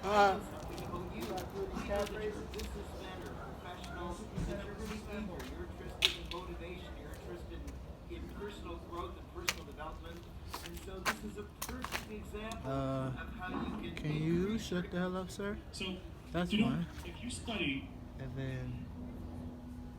Uh, something about you. We know that you're a businessman or a professional, and that we're really eager. You're interested in motivation. You're interested in personal growth and personal development. And so this is a perfect example uh, of how you can can you increase shut your. the hell up, sir? So, That's you know, one. if you study, And then,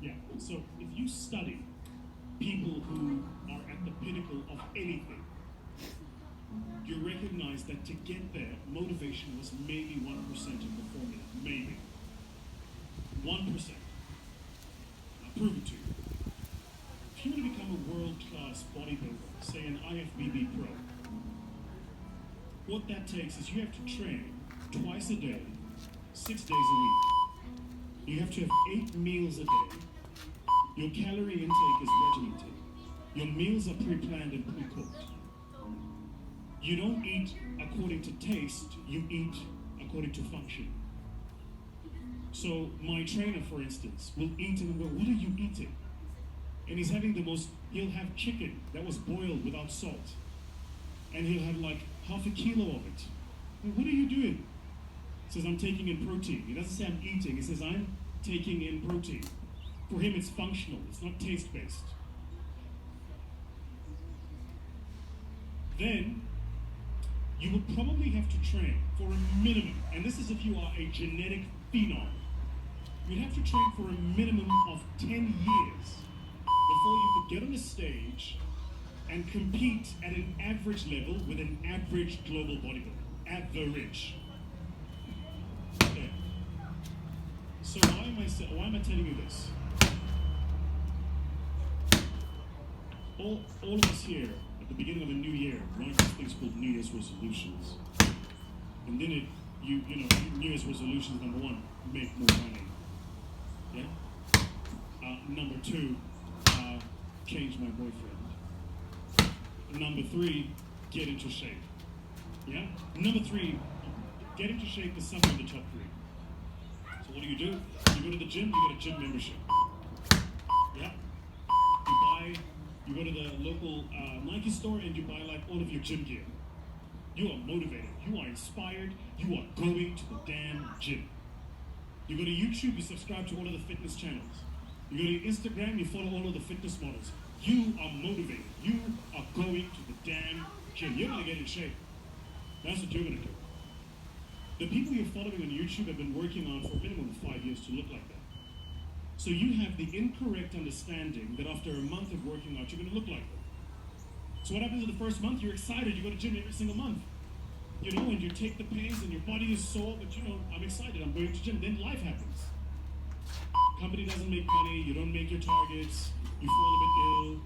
yeah, so if you study people who are at the pinnacle of anything, you recognize that to get there, motivation was maybe 1% of the formula. Maybe. 1%. I'll prove it to you. If you want to become a world-class bodybuilder, say an IFBB pro, what that takes is you have to train twice a day, 6 days a week. You have to have 8 meals a day. Your calorie intake is regimented. Your meals are pre-planned and pre-cooked. You don't eat according to taste, you eat according to function. So my trainer, for instance, will eat and go, what are you eating? And he's having he'll have chicken that was boiled without salt. And he'll have like half a kilo of it. And what are you doing? He says, I'm taking in protein. He doesn't say I'm eating, he says, I'm taking in protein. For him, it's functional, it's not taste-based. Then, you will probably have to train for a minimum, and this is if you are a genetic phenom, you'd have to train for a minimum of 10 years before you could get on a stage and compete at an average level with an average global bodybuilder. Average. Okay. So why am I telling you this? All of us here at the beginning of a new year write these things called New Year's resolutions. And then New Year's resolutions, number 1, make more money. Yeah? Number 2, change my boyfriend. Number 3, get into shape. Yeah? Number 3, get into shape is something in the top 3. So what do? You go to the gym, you get a gym membership. Yeah? You go to the local Nike store and you buy like all of your gym gear. You are motivated, you are inspired, you are going to the damn gym. You go to YouTube, you subscribe to all of the fitness channels. You go to Instagram, you follow all of the fitness models. You are motivated, you are going to the damn gym. You're gonna get in shape. That's what you're gonna do. The people you're following on YouTube have been working on for a minimum of 5 years to look like that. So you have the incorrect understanding that after a month of working out, you're going to look like them. So what happens in the first month? You're excited. You go to gym every single month. You know, and you take the pains and your body is sore, but you know, I'm excited. I'm going to gym. Then life happens. Company doesn't make money. You don't make your targets. You fall a bit ill.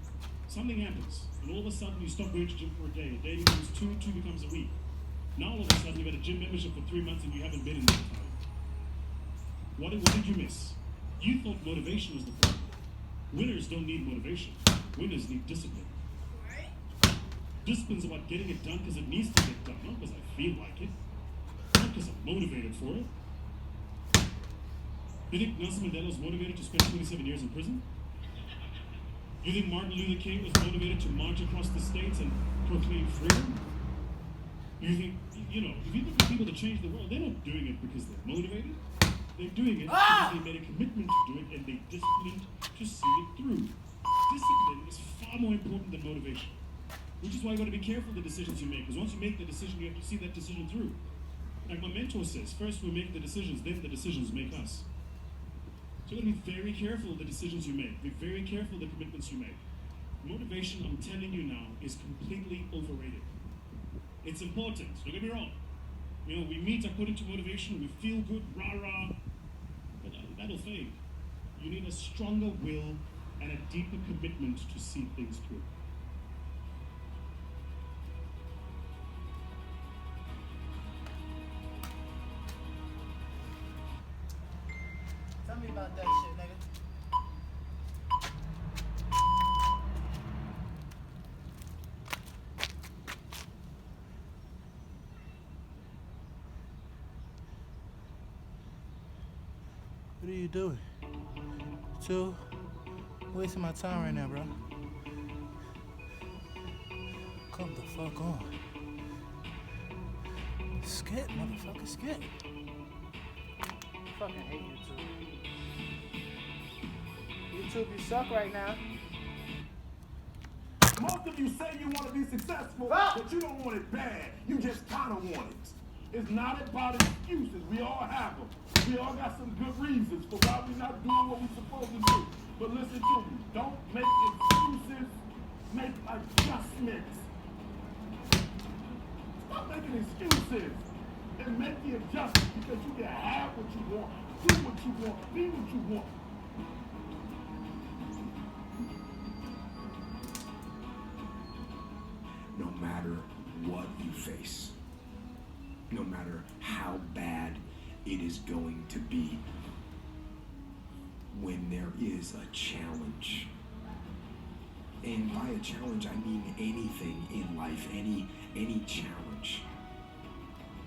Something happens. And all of a sudden, you stop going to gym for a day. A day becomes 2, 2 becomes a week. Now all of a sudden, you've got a gym membership for 3 months and you haven't been in that time. What did you miss? You thought motivation was the problem. Winners don't need motivation. Winners need discipline. Discipline's about getting it done because it needs to get done, not because I feel like it, not because I'm motivated for it. You think Nelson Mandela was motivated to spend 27 years in prison? You think Martin Luther King was motivated to march across the states and proclaim freedom? You think, if you look at people that change the world, they're not doing it because they're motivated. They're doing it because they made a commitment to do it and they disciplined to see it through. Discipline is far more important than motivation. Which is why you got to be careful of the decisions you make. Because once you make the decision, you have to see that decision through. Like my mentor says, first we make the decisions, then the decisions make us. So you got to be very careful of the decisions you make. Be very careful of the commitments you make. Motivation, I'm telling you now, is completely overrated. It's important, don't get me wrong. We meet according to motivation, we feel good, rah-rah, but that'll fade. You need a stronger will and a deeper commitment to see things through. tell me about that shit, nigga. What are you doing? Two? Wasting my time right now, bro. Come the fuck on. Skip, motherfucker, skip. Fucking hate YouTube. YouTube, you suck right now. Most of you say you want to be successful, Ah! but you don't want it bad. You just kind of want it. It's not about excuses. We all have them. We all got some good reasons for why we're not doing what we're supposed to do. But listen to me. Don't make excuses. Make adjustments. Stop making excuses and make the adjustments, because you can have what you want, do what you want, be what you want. No matter what you face, no matter how bad it is going to be, when there is a challenge, and by a challenge I mean anything in life, any challenge,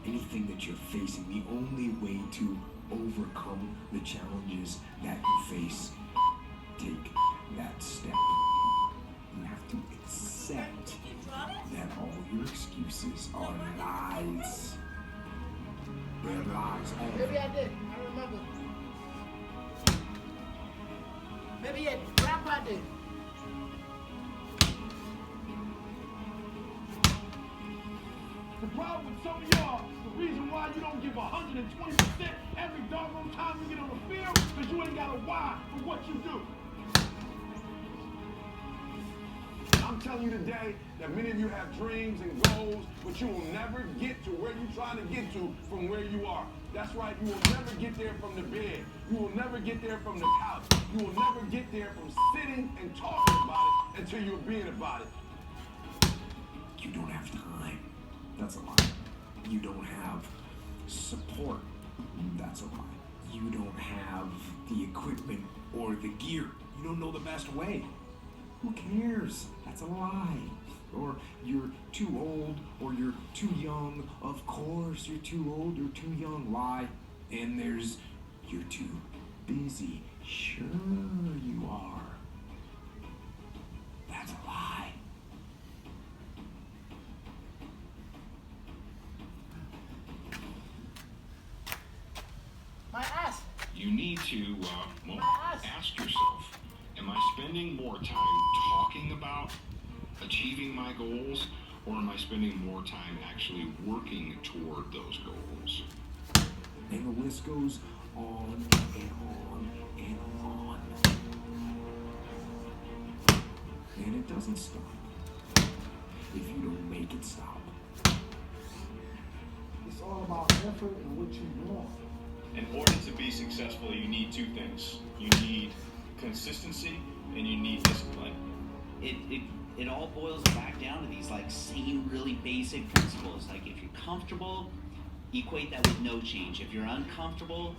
anything that you're facing, the only way to overcome the challenges that you face, take that step. You have to accept that all your excuses are lies. They're lies. Maybe I did. I remember. Maybe yeah, Grandpa did. The problem with some of y'all, the reason why you don't give 120% every doggone time you get on the field, because you ain't got a why for what you do. I'm telling you today that many of you have dreams and goals, but you will never get to where you're trying to get to from where you are. That's right, you will never get there from the bed. You will never get there from the couch. You will never get there from sitting and talking about it until you're being about it. You don't have time. That's a lie. You don't have support. That's a lie. You don't have the equipment or the gear. You don't know the best way. Who cares? That's a lie. Or you're too old, or you're too young. Of course, you're too old, you're too young. Lie. And there's, you're too busy. Sure you are. That's a lie. My ass. You need to, well, Yes. ask yourself, am I spending more time talking about achieving my goals, or am I spending more time actually working toward those goals? And the list goes on and on and on. And it doesn't stop if you don't make it stop. It's all about effort and what you want. In order to be successful, you need two things. You need consistency and you need discipline. It all boils back down to these like same really basic principles. Like if you're comfortable, equate that with no change. If you're uncomfortable,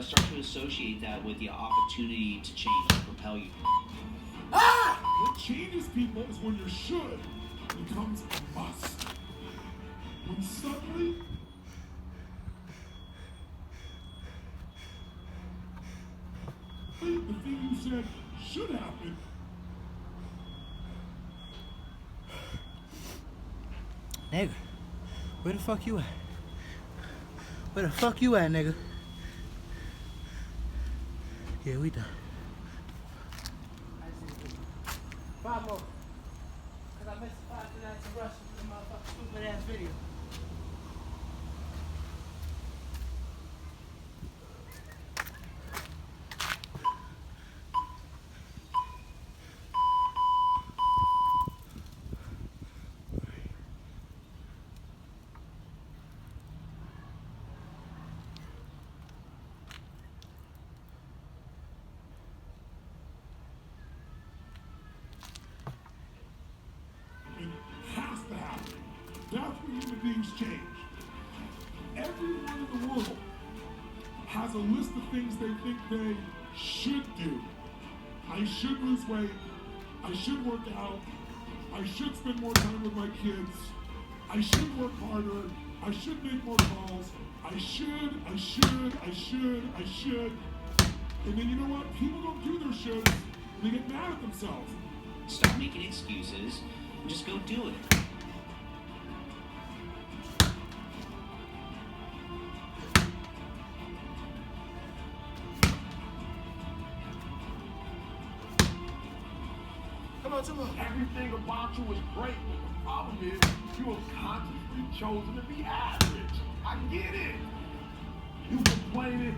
start to associate that with the opportunity to change, to propel you. What changes people is when your should becomes a must. When suddenly the thing you said should happen. Nigga, where the fuck you at? Where the fuck you at, nigga? Yeah, we done. Five more. Cause I missed 5 minutes to rush into the motherfucking stupid ass video. It has to happen. That's when human beings change. Everyone in the world has a list of things they think they should do. I should lose weight. I should work out. I should spend more time with my kids. I should work harder. I should make more calls. I should. And then you know what? People don't do their shoulds. And they get mad at themselves. Stop making excuses and just go do it. Everything about you is great. But the problem is you have consciously chosen to be average. I get it. You complaining.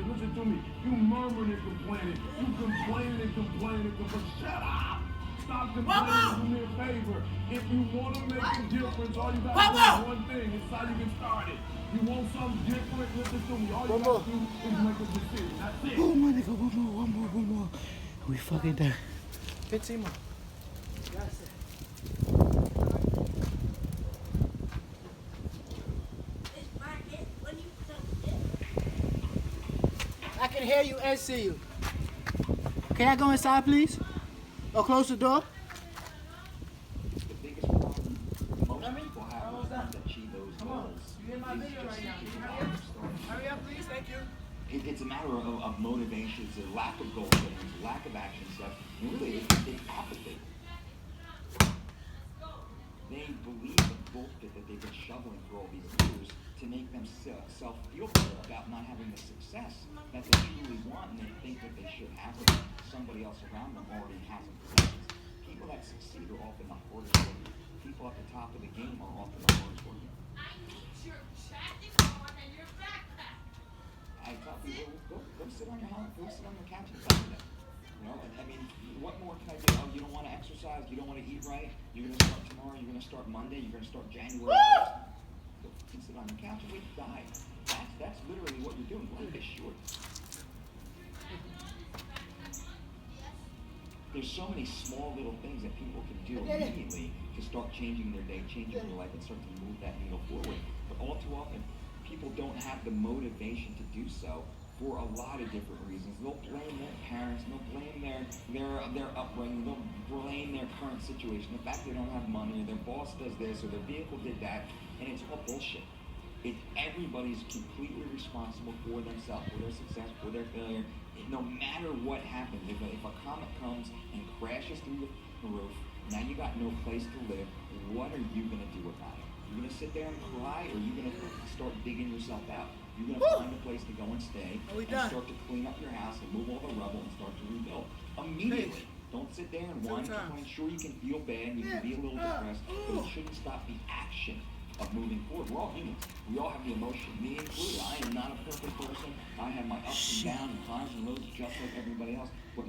Listen to me. You murmuring and complaining. You complaining. Shut up. Stop complaining. Do me a favor. If you want to make a difference, all you got to do is one thing. It's how you get started. You want something different? Listen to me. All you got to do is make a decision. That's it. Oh my nigga, one more. We fucking done. 15 more. That's it. I can hear you and see you. Can I go inside, please? Or close the door? The biggest problem most people have is not to achieve those goals. You're in my video right now. Hurry up, please. Thank you. It's a matter of motivation. It's a lack of goal setting, it's a lack of action steps, and really it's apathy. They believe the bullshit that they've been shoveling for all these years to make themselves feel better about not having the success that they truly want, and they think that they should have it. Somebody else around them already has it. People that succeed are often the hardest working. People at the top of the game are often the hardest working. I need your jacket on and your backpack. I thought people go sit on your house, go sit on your couch and play with it. You know, I mean, what more can I do? Oh, you don't want to exercise, you don't want to eat right, you're going to start tomorrow, you're going to start Monday, you're going to start January 1st. Go and sit on your couch and wait to die. That's literally what you're doing. Life is short. There's so many small little things that people can do immediately to start changing their day, changing their life, and start to move that needle forward. But all too often, people don't have the motivation to do so for a lot of different reasons. They'll blame their parents, they'll blame their upbringing, they'll blame their current situation, the fact they don't have money, or their boss does this, or their vehicle did that, and it's all bullshit. Everybody's completely responsible for themselves, for their success, for their failure. No matter what happens, if a comet comes and crashes through the roof, now you got no place to live, what are you going to do about it? You're going to sit there and cry, or you're going to start digging yourself out? You're going to find a place to go and stay, and start to clean up your house and move all the rubble and start to rebuild immediately. Don't sit there and whine and complain. Sure, you can feel bad, you can be a little depressed, but it shouldn't stop the action of moving forward. We're all humans. We all have the emotion, me included. I am not a perfect person. I have my ups and downs and highs and lows just like everybody else.